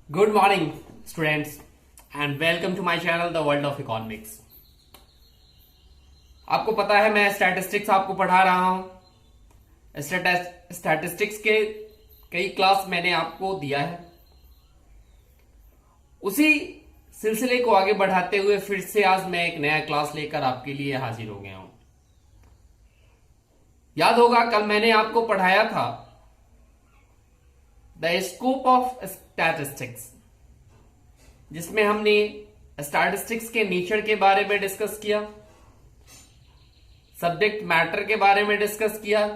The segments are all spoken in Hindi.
Good morning students and welcome to my channel the world of economics. आपको पता है मैं स्टैटिस्टिक्स आपको पढ़ा रहा हूं। स्टैटिस्टिक्स के कई क्लास मैंने आपको दिया है। उसी सिलसिले को आगे बढ़ाते हुए फिर से आज मैं एक नया क्लास लेकर आपके लिए हाजिर हो गया हूं। याद होगा कल मैंने आपको पढ़ाया था द स्कोप ऑफ स्टैटिस्टिक्स, जिसमें हमने स्टैटिस्टिक्स के नेचर के बारे में डिस्कस किया, सब्जेक्ट मैटर के बारे में डिस्कस किया,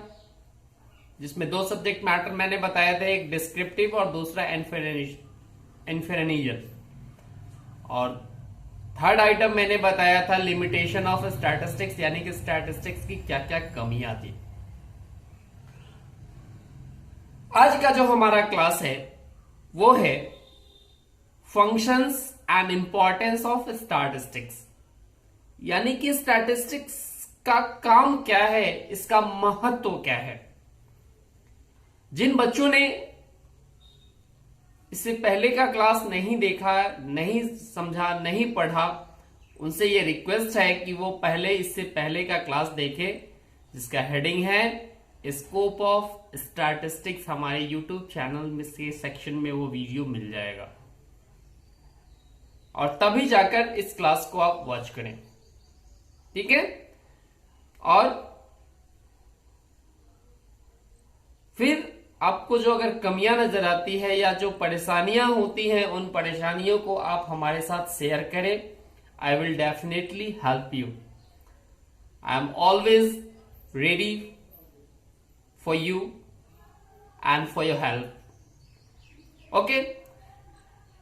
जिसमें दो सब्जेक्ट मैटर मैंने बताया था, एक डिस्क्रिप्टिव और दूसरा इन्फेरेंशियल, और थर्ड आइटम मैंने बताया था लिमिटेशन ऑफ स्टैटिस्टिक्स, यानी कि स्टैटिस्टिक्स की क्या क्या कमियां थी। आज का जो हमारा क्लास है वो है functions and importance of statistics, यानी कि स्टैटिस्टिक्स का काम क्या है, इसका महत्व क्या है। जिन बच्चों ने इससे पहले का क्लास नहीं देखा, नहीं समझा, नहीं पढ़ा, उनसे ये रिक्वेस्ट है कि वो पहले इससे पहले का क्लास देखे, जिसका हेडिंग है स्कोप ऑफ स्टैटिस्टिक्स। हमारे यूट्यूब चैनल में से सेक्शन में वो वीडियो मिल जाएगा और तभी जाकर इस क्लास को आप वॉच करें, ठीक है। और फिर आपको जो अगर कमियां नजर आती है या जो परेशानियां होती हैं, उन परेशानियों को आप हमारे साथ शेयर करें। I will definitely help you. I am always ready for you and for your help. Okay,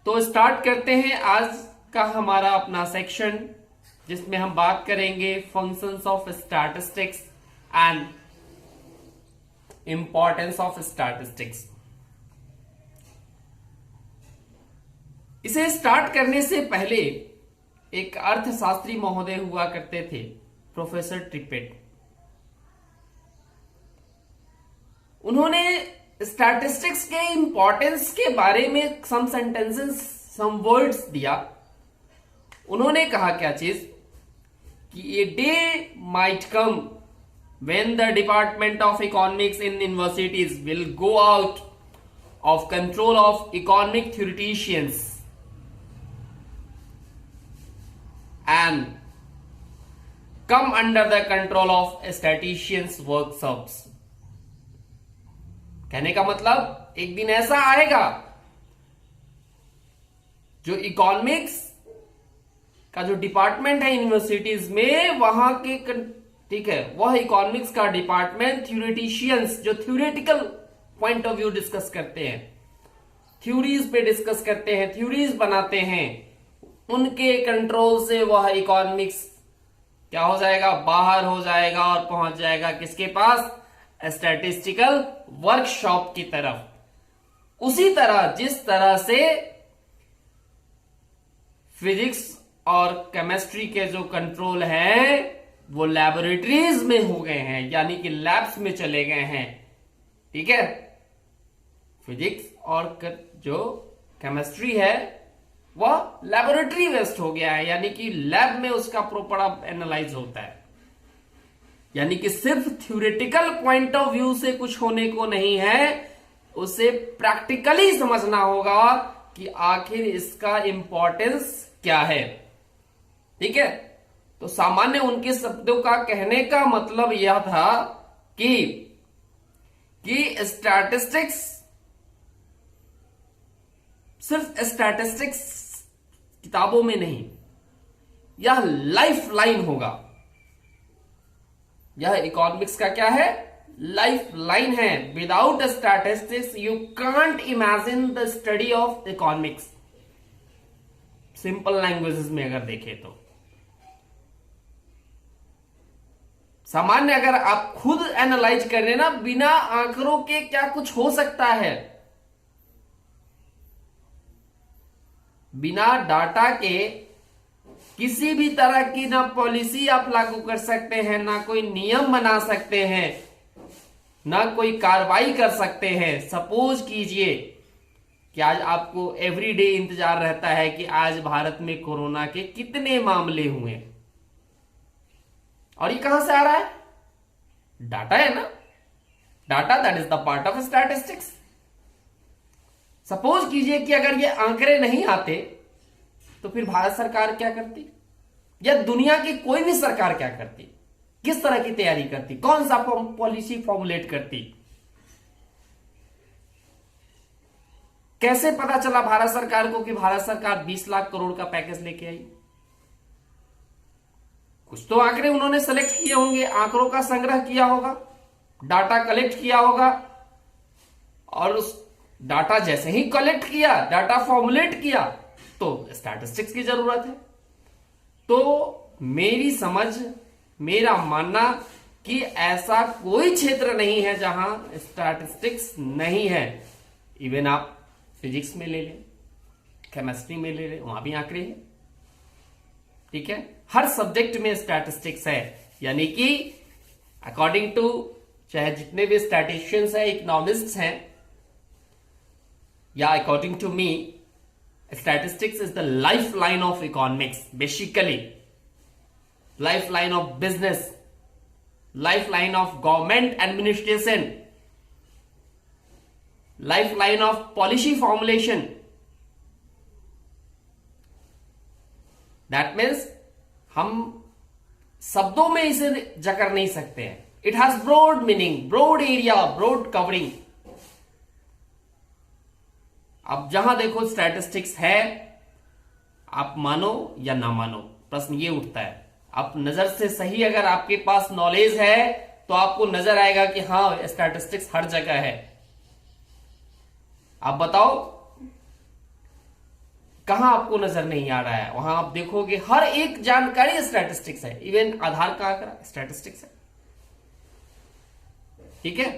तो स्टार्ट करते हैं आज का हमारा अपना सेक्शन, जिसमें हम बात करेंगे functions of statistics and importance of statistics. इसे स्टार्ट करने से पहले एक अर्थशास्त्री महोदय हुआ करते थे, प्रोफेसर ट्रिपेट। उन्होंने स्टैटिस्टिक्स के इंपॉर्टेंस के बारे में सम सेंटेंसेस, सम वर्ड्स दिया। उन्होंने कहा क्या चीज कि a day might come when the Department of Economics in universities will go out of control of economic theoreticians and come under the control of statisticians workshops। कहने का मतलब एक दिन ऐसा आएगा जो इकोनॉमिक्स का जो डिपार्टमेंट है यूनिवर्सिटीज में, वहां के, ठीक है, वह इकोनॉमिक्स का डिपार्टमेंट थ्योरेटिशियंस जो theoretical point of view discuss करते हैं, थ्योरीज पे डिस्कस करते हैं, थ्योरीज बनाते हैं, उनके कंट्रोल से वह इकोनॉमिक्स क्या हो जाएगा, बाहर हो जाएगा और पहुंच जाएगा किसके पास, स्टैटिस्टिकल वर्कशॉप की तरफ। उसी तरह जिस तरह से फिजिक्स और केमिस्ट्री के जो कंट्रोल हैं वो लैबोरेटरीज में हो गए हैं, यानी कि लैब्स में चले गए हैं, ठीक है। फिजिक्स और जो केमिस्ट्री है वह लैबोरेटरी बेस्ड हो गया है, यानी कि लैब में उसका प्रॉपर एनालाइज होता है। यानी कि सिर्फ थ्योरेटिकल पॉइंट ऑफ व्यू से कुछ होने को नहीं है, उसे प्रैक्टिकली समझना होगा कि आखिर इसका इंपॉर्टेंस क्या है, ठीक है। तो सामान्य उनके शब्दों का कहने का मतलब यह था कि स्टैटिस्टिक्स सिर्फ स्टैटिस्टिक्स किताबों में नहीं, यह लाइफ लाइन होगा। यह इकोनॉमिक्स का क्या है, लाइफ लाइन है। Without statistics you can't imagine the study of economics. Simple languages में अगर देखें तो सामान्य अगर आप खुद एनालाइज कर रहे ना, बिना आंकड़ों के क्या कुछ हो सकता है, बिना डाटा के किसी भी तरह की ना पॉलिसी आप लागू कर सकते हैं, ना कोई नियम बना सकते हैं, ना कोई कार्रवाई कर सकते हैं। सपोज कीजिए कि आज आपको एवरीडे इंतजार रहता है कि आज भारत में कोरोना के कितने मामले हुए, और ये कहां से आ रहा है? डाटा है ना, data that is the part of statistics. Suppose कीजिए कि अगर ये आंकड़े नहीं आते तो फिर भारत सरकार क्या करती, या दुनिया की कोई भी सरकार क्या करती, किस तरह की तैयारी करती, कौन सा पॉलिसी फॉर्मुलेट करती? कैसे पता चला भारत सरकार को कि भारत सरकार 20 लाख करोड़ का पैकेज लेके आई? कुछ तो आंकड़े उन्होंने सेलेक्ट किए होंगे, आंकड़ों का संग्रह किया होगा, डाटा कलेक्ट किया होगा, और उस डाटा जैसे ही कलेक्ट किया, डाटा फॉर्मुलेट किया, तो स्टैटिस्टिक्स की जरूरत है। तो मेरी समझ, मेरा मानना कि ऐसा कोई क्षेत्र नहीं है जहां स्टैटिस्टिक्स नहीं है। इवन आप फिजिक्स में ले लें, केमिस्ट्री में ले लें, वहां भी आंकड़े हैं। ठीक है, हर सब्जेक्ट में स्टैटिस्टिक्स है, यानी कि अकॉर्डिंग टू, चाहे जितने भी स्टैटिस्टिशियंस हैं, इकोनॉमिस्ट्स हैं, या according to me, statistics is the life line of economics, basically life line of business, life line of government administration, life line of policy formulation. That means हम शब्दों में इसे जकड़ नहीं सकते हैं। It has broad meaning, broad area, broad covering. अब जहां देखो स्टैटिस्टिक्स है, आप मानो या ना मानो, प्रश्न ये उठता है। आप नजर से सही, अगर आपके पास नॉलेज है तो आपको नजर आएगा कि हाँ स्टैटिस्टिक्स हर जगह है। आप बताओ कहां आपको नजर नहीं आ रहा है? वहां आप देखोगे हर एक जानकारी स्टैटिस्टिक्स है, इवन आधार का आंकड़ा स्टैटिस्टिक्स है। ठीक है,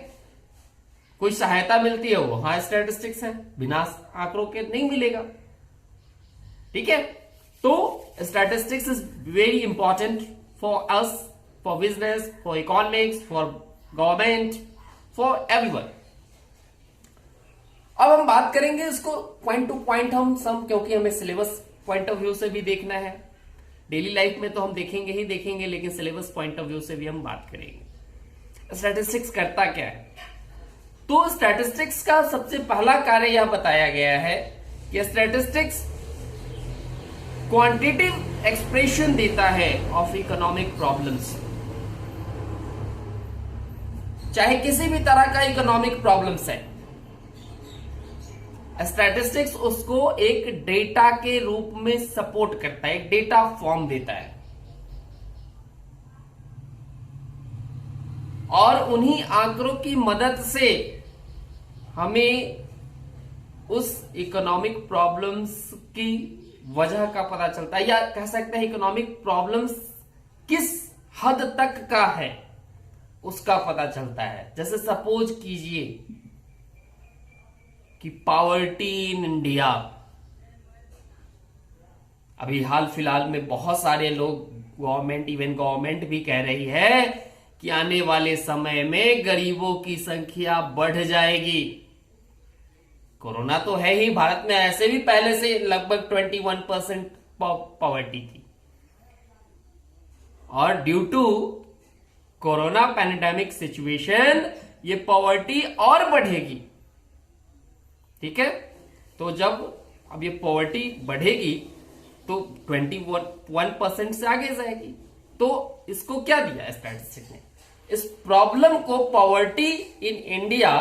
कोई सहायता मिलती है वो, हाँ स्टैटिस्टिक्स है, बिना आंकड़ों के नहीं मिलेगा। ठीक है, तो statistics is very important for us, for business, for economics, for government, for everyone. अब हम बात करेंगे इसको पॉइंट टू पॉइंट, हम सब, क्योंकि हमें सिलेबस पॉइंट ऑफ व्यू से भी देखना है। डेली लाइफ में तो हम देखेंगे ही देखेंगे, लेकिन सिलेबस पॉइंट ऑफ व्यू से भी हम बात करेंगे। स्टैटिस्टिक्स करता क्या है? तो स्टैटिस्टिक्स का सबसे पहला कार्य यह बताया गया है कि स्टैटिस्टिक्स क्वांटिटेटिव एक्सप्रेशन देता है ऑफ इकोनॉमिक प्रॉब्लम्स। चाहे किसी भी तरह का इकोनॉमिक प्रॉब्लम्स है, स्टैटिस्टिक्स उसको एक डेटा के रूप में सपोर्ट करता है, एक डेटा फॉर्म देता है, और उन्हीं आंकड़ों की मदद से हमें उस इकोनॉमिक प्रॉब्लम्स की वजह का पता चलता है, या कह सकते हैं इकोनॉमिक प्रॉब्लम्स किस हद तक का है उसका पता चलता है। जैसे सपोज कीजिए कि पॉवर्टी इन इंडिया, अभी हाल फिलहाल में बहुत सारे लोग, गवर्नमेंट, इवन गवर्नमेंट भी कह रही है कि आने वाले समय में गरीबों की संख्या बढ़ जाएगी। कोरोना तो है ही, भारत में ऐसे भी पहले से लगभग 21% पॉवर्टी थी, और due to corona pandemic situation ये पॉवर्टी और बढ़ेगी। ठीक है, तो जब अब ये पॉवर्टी बढ़ेगी तो 21% से आगे जाएगी। तो इसको क्या दिया स्टैटिस्टिक्स ने? इस प्रॉब्लम को, पॉवर्टी इन इंडिया,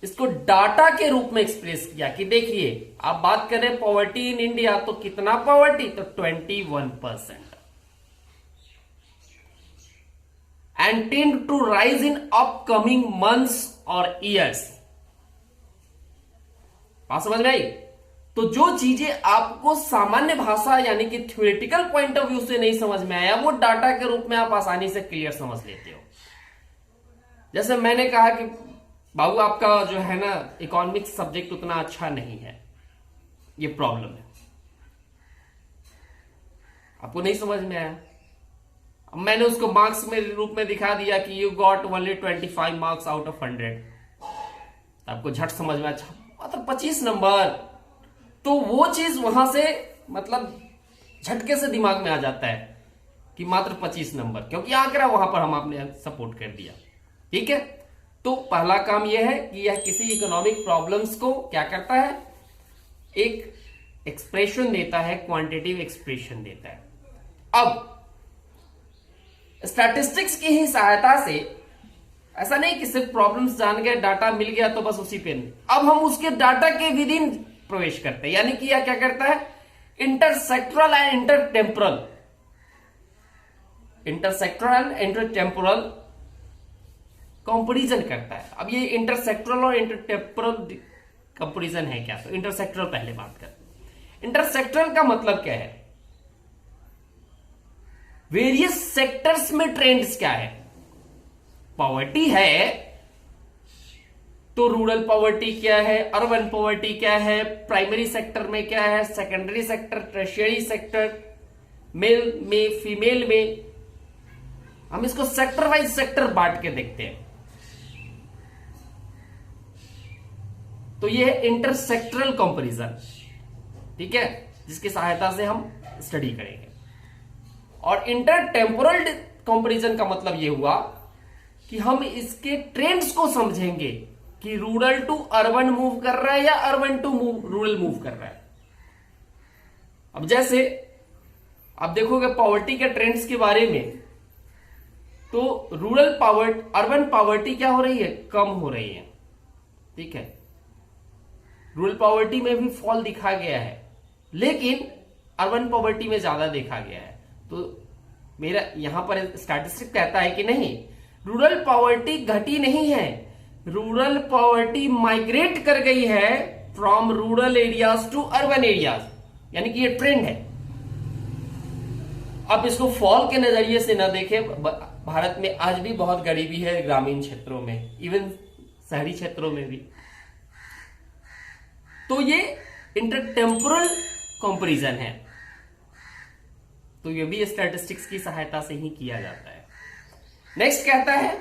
इसको डाटा के रूप में एक्सप्रेस किया कि देखिए आप बात करें पॉवर्टी इन इंडिया, तो कितना पॉवर्टी? तो 21%, and tend to rise in upcoming months और ईयर्स। बात समझ में आई? तो जो चीजें आपको सामान्य भाषा यानी कि थ्योरेटिकल पॉइंट ऑफ व्यू से नहीं समझ में आया, वो डाटा के रूप में आप आसानी से क्लियर समझ लेते हो। जैसे मैंने कहा कि बाबू आपका जो है ना इकोनॉमिक्स सब्जेक्ट उतना अच्छा नहीं है, ये प्रॉब्लम है, आपको नहीं समझ में आया। अब मैंने उसको मार्क्स में रूप में दिखा दिया कि you got only 25 marks out of 100, आपको झट समझ में, अच्छा मात्र 25 नंबर। तो वो चीज वहां से मतलब झटके से दिमाग में आ जाता है कि मात्र 25 नंबर, क्योंकि आंकड़ा वहां पर हम आपने सपोर्ट कर दिया। ठीक है, तो पहला काम यह है कि यह किसी इकोनॉमिक प्रॉब्लम्स को क्या करता है, एक एक्सप्रेशन देता है, क्वांटिटेटिव एक्सप्रेशन देता है। अब स्टैटिस्टिक्स की ही सहायता से, ऐसा नहीं कि सिर्फ प्रॉब्लम्स जान गए, डाटा मिल गया तो बस उसी पे नहीं, अब हम उसके डाटा के विद इन प्रवेश करते हैं। यानी कि यह क्या करता है, इंटरसेक्टरल एंड इंटरटेम्पोरल, इंटरसेक्टरल एंड इंटरटेम्पोरल कंपैरिजन करता है। अब ये इंटरसेक्टरल और इंटरटेम्पोरल कंपैरिजन है क्या, तो इंटरसेक्टरल पहले बात करते हैं। इंटरसेक्टरल का मतलब क्या है, वेरियस सेक्टर्स में ट्रेंड्स क्या है। पॉवर्टी है तो रूरल पॉवर्टी क्या है, अर्बन पॉवर्टी क्या है, प्राइमरी सेक्टर में क्या है, secondary sector, tertiary sector, male में, फीमेल में, हम इसको सेक्टर वाइज सेक्टर बांट के देखते हैं। तो ये है इंटरसेक्टरल कंपैरिजन, ठीक है, जिसकी सहायता से हम स्टडी करेंगे। और इंटरटेम्पोरल कंपैरिजन का मतलब ये हुआ कि हम इसके ट्रेंड्स को समझेंगे कि रूरल टू अर्बन मूव कर रहा है या अर्बन टू रूरल मूव कर रहा है। अब जैसे आप देखोगे पॉवर्टी के ट्रेंड्स के बारे में, तो रूरल पॉवर्टी, अर्बन पॉवर्टी क्या हो रही है, कम हो रही है। ठीक है, रूरल पॉवर्टी में भी फॉल दिखा गया है, लेकिन अर्बन पॉवर्टी में ज्यादा देखा गया है। तो मेरा यहां पर स्टैटिस्टिक कहता है कि नहीं, रूरल पॉवर्टी घटी नहीं है, रूरल पॉवर्टी माइग्रेट कर गई है from rural areas to urban areas, यानी कि ये ट्रेंड है। अब इसको फॉल के नजरिए से ना देखें, भारत में आज भी बहुत गरीबी है, ग्रामीण क्षेत्रों में, इवन शहरी क्षेत्रों में भी। तो ये इंटरटेम्पोरल कंपैरिजन है, तो ये भी स्टैटिस्टिक्स की सहायता से ही किया जाता है। नेक्स्ट कहता है,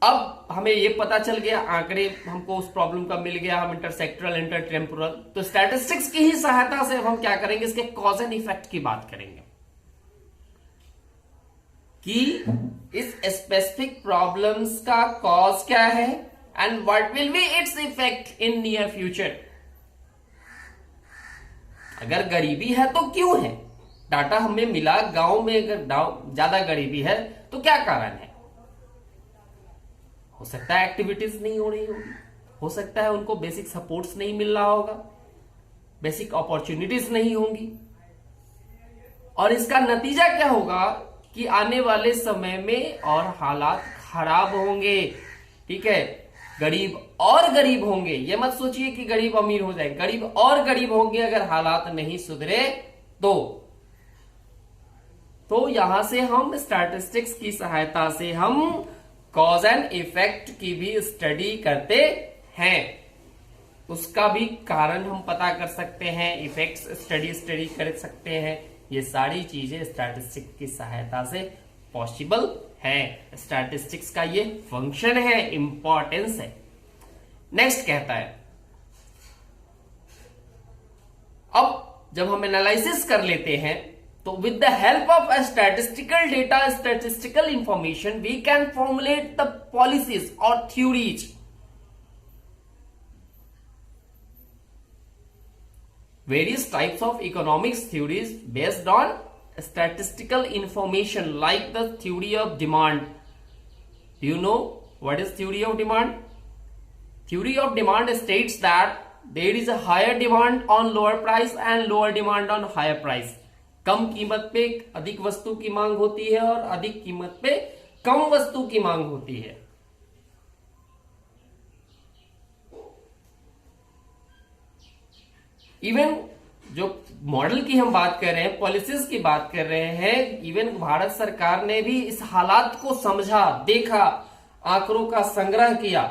अब हमें ये पता चल गया, आंकड़े हमको उस प्रॉब्लम का मिल गया, हम इंटरसेक्टरल इंटरटेम्पोरल, तो स्टैटिस्टिक्स की ही सहायता से हम क्या करेंगे, इसके कॉज एंड इफेक्ट की बात करेंगे कि इस स्पेसिफिक प्रॉब्लम्स का कॉज क्या है and what will be its effect in near future. अगर गरीबी है तो क्यों है, डाटा हमें मिला गांव में अगर ज्यादा गरीबी है तो क्या कारण है। हो सकता है एक्टिविटीज नहीं हो रही होगी, हो सकता है उनको बेसिक सपोर्ट्स नहीं मिल रहा होगा, बेसिक अपॉर्चुनिटीज नहीं होंगी, और इसका नतीजा क्या होगा कि आने वाले समय में और हालात खराब होंगे। ठीक है, गरीब और गरीब होंगे, ये मत सोचिए कि गरीब अमीर हो जाए, गरीब और गरीब होंगे अगर हालात नहीं सुधरे तो यहां से हम स्टैटिस्टिक्स की सहायता से हम कॉज एंड इफेक्ट की भी स्टडी करते हैं, उसका भी कारण हम पता कर सकते हैं, इफेक्ट्स स्टडी कर सकते हैं। ये सारी चीजें स्टैटिस्टिक्स की सहायता से पॉसिबल है, स्टैटिस्टिक्स का ये फंक्शन है, इंपॉर्टेंस है। नेक्स्ट कहता है, अब जब हम एनालिसिस कर लेते हैं तो with the help of statistical data, statistical information, we can formulate the policies और theories. Various types of economics theories based on statistical information, like the theory of demand. Do you know what is theory of demand? Theory of demand states that there is a higher demand on lower price and lower demand on higher price. कम कीमत पे अधिक वस्तु की मांग होती है और अधिक कीमत पे कम वस्तु की मांग होती है। इवन जो मॉडल की हम बात कर रहे हैं, पॉलिसीज की बात कर रहे हैं, इवन भारत सरकार ने भी इस हालात को समझा, देखा, आंकड़ों का संग्रह किया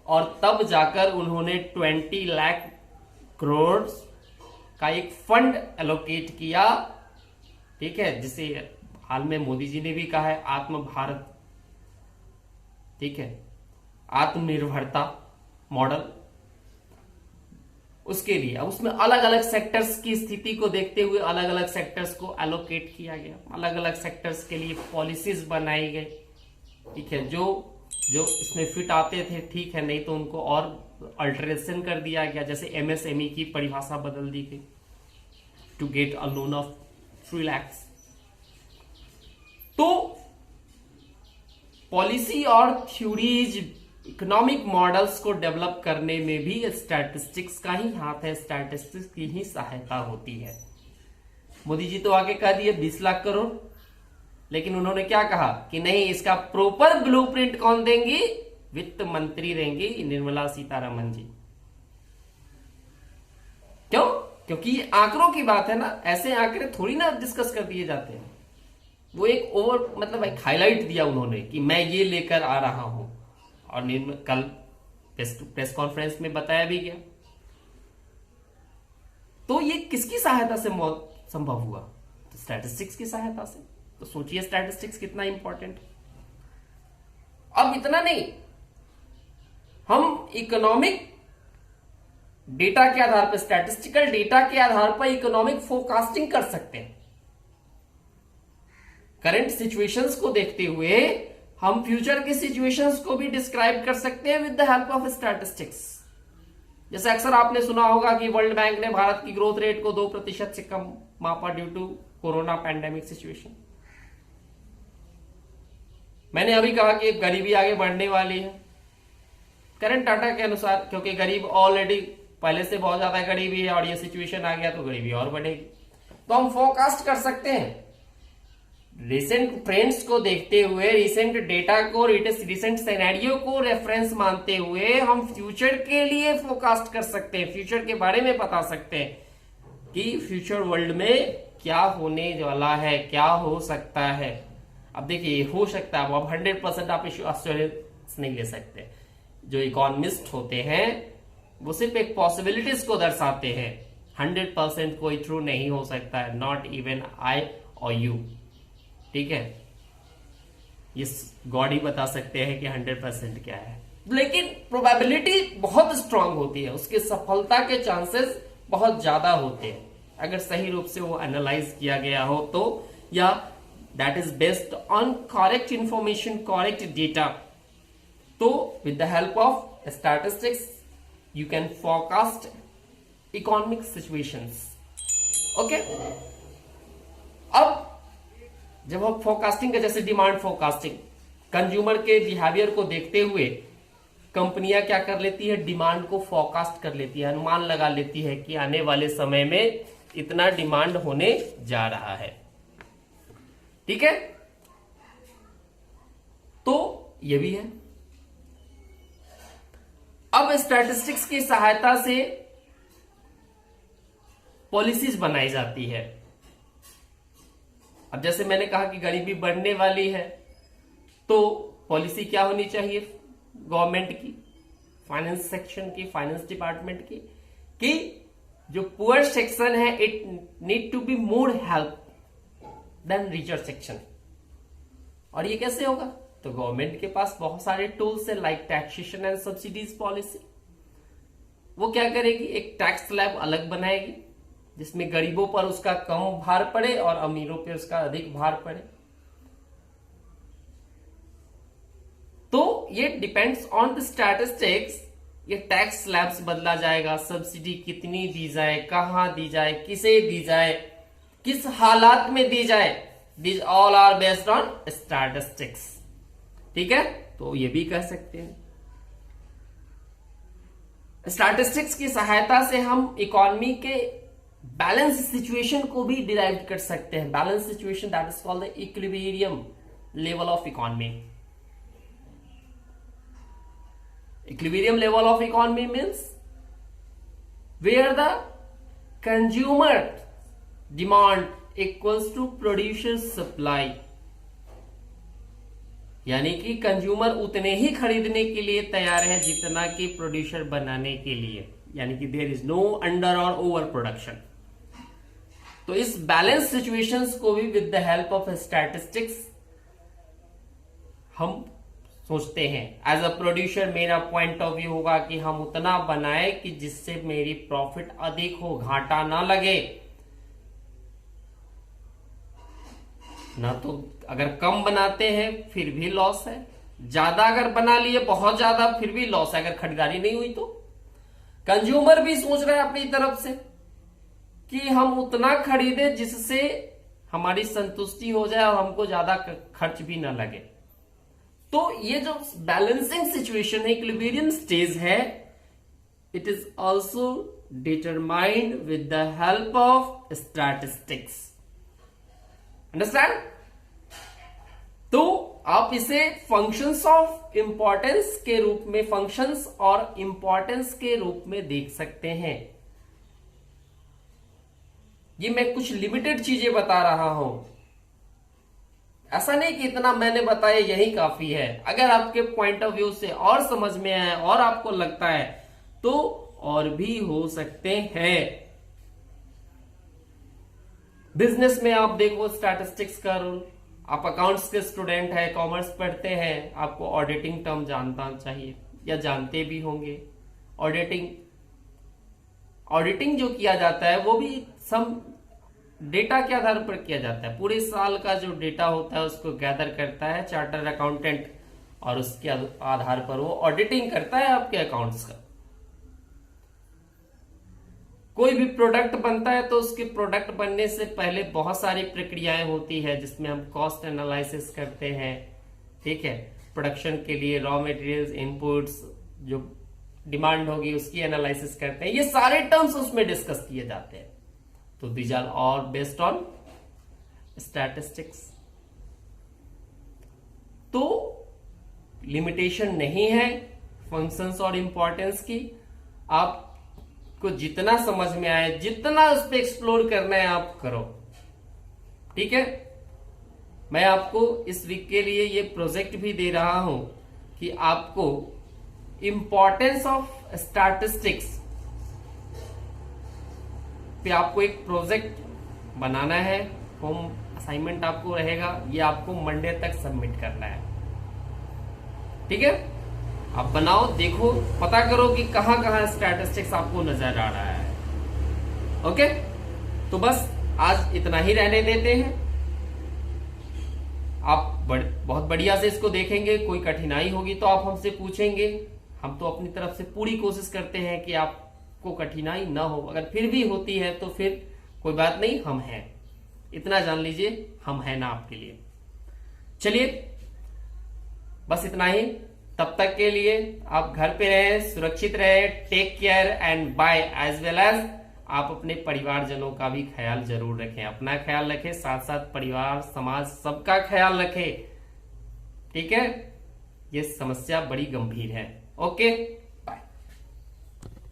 और तब जाकर उन्होंने 20 लाख करोड़ का एक फंड एलोकेट किया। ठीक है, जिसे हाल में मोदी जी ने भी कहा है आत्म भारत, ठीक है, आत्मनिर्भरता मॉडल, उसके लिए। अब उसमें अलग अलग सेक्टर्स की स्थिति को देखते हुए अलग अलग सेक्टर्स को एलोकेट किया गया, अलग अलग सेक्टर्स के लिए पॉलिसीज बनाई गई। ठीक है, जो जो इसमें फिट आते थे ठीक है, नहीं तो उनको और अल्टरेशन कर दिया गया। जैसे एमएसएमई की परिभाषा बदल दी गई, to get a loan of 3 lakh. तो पॉलिसी और थ्योरीज, इकोनॉमिक मॉडल्स को डेवलप करने में भी स्टैटिस्टिक्स का ही हाथ है, स्टैटिस्टिक्स की ही सहायता होती है। मोदी जी तो आगे कह दिए 20 लाख करोड़, लेकिन उन्होंने क्या कहा कि नहीं, इसका प्रॉपर ब्लूप्रिंट कौन देंगी? वित्त मंत्री देंगी, निर्मला सीतारमण जी। क्यों? क्योंकि ये आंकड़ों की बात है ना, ऐसे आंकड़े थोड़ी ना डिस्कस कर दिए जाते हैं। वो एक ओवर मतलब एक हाईलाइट दिया उन्होंने कि मैं ये लेकर आ रहा हूं, और कल प्रेस कॉन्फ्रेंस में बताया भी गया। तो ये किसकी सहायता से संभव हुआ? तो स्टैटिस्टिक्स की सहायता से। तो सोचिए स्टैटिस्टिक्स कितना इंपॉर्टेंट। अब इतना नहीं, हम इकोनॉमिक डेटा के आधार पर, स्टैटिस्टिकल डेटा के आधार पर इकोनॉमिक फोरकास्टिंग कर सकते हैं। करंट सिचुएशंस को देखते हुए हम फ्यूचर के सिचुएशंस को भी डिस्क्राइब कर सकते हैं with the help of statistics. जैसे अक्सर आपने सुना होगा कि वर्ल्ड बैंक ने भारत की ग्रोथ रेट को 2% से कम मापा due to corona pandemic situation. मैंने अभी कहा कि गरीबी आगे बढ़ने वाली है करंट डाटा के अनुसार, क्योंकि गरीब ऑलरेडी पहले से बहुत ज्यादा गरीबी है और ये सिचुएशन आ गया तो गरीबी और बढ़ेगी। तो हम फोरकास्ट कर सकते हैं रिसेंट ट्रेंड्स को देखते हुए, रिसेंट डेटा को, रिसेंट सिनेरियो को रेफरेंस मानते हुए हम फ्यूचर के लिए फोरकास्ट कर सकते हैं, फ्यूचर के बारे में बता सकते हैं कि फ्यूचर वर्ल्ड में क्या होने वाला है, क्या हो सकता है। अब देखिए, हो सकता है, अब 100% आप एश्योरेंस नहीं ले सकते। जो इकोनॉमिस्ट होते हैं वो सिर्फ एक पॉसिबिलिटीज को दर्शाते हैं, 100% कोई ट्रू नहीं हो सकता है, नॉट इवन आई और यू। ठीक है, ये गॉड ही बता सकते हैं कि 100% क्या है, लेकिन प्रोबेबिलिटी बहुत स्ट्रांग होती है, उसके सफलता के चांसेस बहुत ज्यादा होते हैं अगर सही रूप से वो एनालाइज किया गया हो तो, या that is based on correct information, correct data. तो with the help of statistics you can forecast economic situations. Okay, अब जब हम फोरकास्टिंग का, जैसे डिमांड फोरकास्टिंग, कंज्यूमर के बिहेवियर को देखते हुए कंपनियां क्या कर लेती है, डिमांड को फोरकास्ट कर लेती है, अनुमान लगा लेती है कि आने वाले समय में इतना डिमांड होने जा रहा है। ठीक है, तो ये भी है। अब स्टैटिस्टिक्स की सहायता से पॉलिसीज बनाई जाती है। अब जैसे मैंने कहा कि गरीबी बढ़ने वाली है, तो पॉलिसी क्या होनी चाहिए गवर्नमेंट की, फाइनेंस सेक्शन की, फाइनेंस डिपार्टमेंट की, कि जो पुअर सेक्शन है it need to be more help than richer section. और ये कैसे होगा? तो गवर्नमेंट के पास बहुत सारे टूल्स है, like taxation and subsidies policy. वो क्या करेगी, एक टैक्स स्लैब अलग बनाएगी जिसमें गरीबों पर उसका कम भार पड़े और अमीरों पर उसका अधिक भार पड़े। तो ये डिपेंड्स ऑन द स्टैटिस्टिक्स, ये टैक्स स्लैब्स बदला जाएगा, सब्सिडी कितनी दी जाए, कहां दी जाए, किसे दी जाए, किस हालात में दी जाए, this all are based on statistics. ठीक है, तो ये भी कह सकते हैं स्टैटिस्टिक्स की सहायता से हम इकोनॉमी के बैलेंस सिचुएशन को भी डिराइव कर सकते हैं। Balance situation, that is called the equilibrium level of economy. Equilibrium level of economy means where the consumer demand equals to producer supply, यानी कि कंज्यूमर उतने ही खरीदने के लिए तैयार है जितना कि प्रोड्यूसर बनाने के लिए, यानी कि देयर इज नो अंडर और ओवर प्रोडक्शन। तो इस बैलेंस सिचुएशंस को भी with the help of statistics हम सोचते हैं। एज अ प्रोड्यूसर मेरा पॉइंट ऑफ व्यू होगा कि हम उतना बनाए कि जिससे मेरी प्रॉफिट अधिक हो, घाटा ना लगे। ना तो अगर कम बनाते हैं फिर भी लॉस है, ज्यादा अगर बना लिए बहुत ज्यादा फिर भी लॉस है अगर खरीदारी नहीं हुई तो। कंज्यूमर भी सोच रहा है अपनी तरफ से कि हम उतना खरीदें जिससे हमारी संतुष्टि हो जाए और हमको ज्यादा खर्च भी ना लगे। तो ये जो बैलेंसिंग सिचुएशन है, इक्विलिब्रियम स्टेज है, it is also determined with the help of statistics. Understand? तो आप इसे फंक्शंस ऑफ इंपॉर्टेंस के रूप में, फंक्शंस और इंपॉर्टेंस के रूप में देख सकते हैं। ये मैं कुछ लिमिटेड चीजें बता रहा हूं, ऐसा नहीं कि इतना मैंने बताया यही काफी है। अगर आपके पॉइंट ऑफ व्यू से और समझ में आए और आपको लगता है तो और भी हो सकते हैं। बिजनेस में आप देखो स्टैटिस्टिक्स का रोल। आप अकाउंट्स के स्टूडेंट है, कॉमर्स पढ़ते हैं, आपको ऑडिटिंग टर्म जानना चाहिए या जानते भी होंगे। ऑडिटिंग जो किया जाता है वो भी सम डेटा के आधार पर किया जाता है। पूरे साल का जो डेटा होता है उसको गैदर करता है चार्टर्ड अकाउंटेंट और उसके आधार पर वो ऑडिटिंग करता है आपके अकाउंट्स का। कोई भी प्रोडक्ट बनता है तो उसके प्रोडक्ट बनने से पहले बहुत सारी प्रक्रियाएं होती है जिसमें हम कॉस्ट एनालिसिस करते हैं। ठीक है, प्रोडक्शन के लिए रॉ मटेरियल्स, इनपुट्स, जो डिमांड होगी उसकी एनालिसिस करते हैं। ये सारे टर्म्स उसमें डिस्कस किए जाते हैं। तो these are all based on statistics. तो लिमिटेशन नहीं है फंक्शंस और इंपॉर्टेंस की। आपको जितना समझ में आए, जितना उस पर एक्सप्लोर करना है आप करो। ठीक है, मैं आपको इस वीक के लिए ये प्रोजेक्ट भी दे रहा हूं कि आपको इंपॉर्टेंस ऑफ स्टैटिस्टिक्स पे आपको एक प्रोजेक्ट बनाना है। होम असाइनमेंट आपको रहेगा, ये आपको मंडे तक सबमिट करना है। ठीक है, आप बनाओ, देखो, पता करो कि कहां कहां स्टैटिस्टिक्स आपको नजर आ रहा है। ओके, तो बस आज इतना ही रहने देते हैं। आप बहुत बढ़िया से इसको देखेंगे। कोई कठिनाई होगी तो आप हमसे पूछेंगे। हम तो अपनी तरफ से पूरी कोशिश करते हैं कि आपको कठिनाई ना हो। अगर फिर भी होती है तो फिर कोई बात नहीं, हम हैं, इतना जान लीजिए, हम हैं ना आपके लिए। चलिए, बस इतना ही। तब तक के लिए आप घर पे रहे, सुरक्षित रहे, take care and bye. As well as आप अपने परिवारजनों का भी ख्याल जरूर रखें। अपना ख्याल रखें, साथ साथ परिवार, समाज, सबका ख्याल रखें। ठीक है, ये समस्या बड़ी गंभीर है। ओके।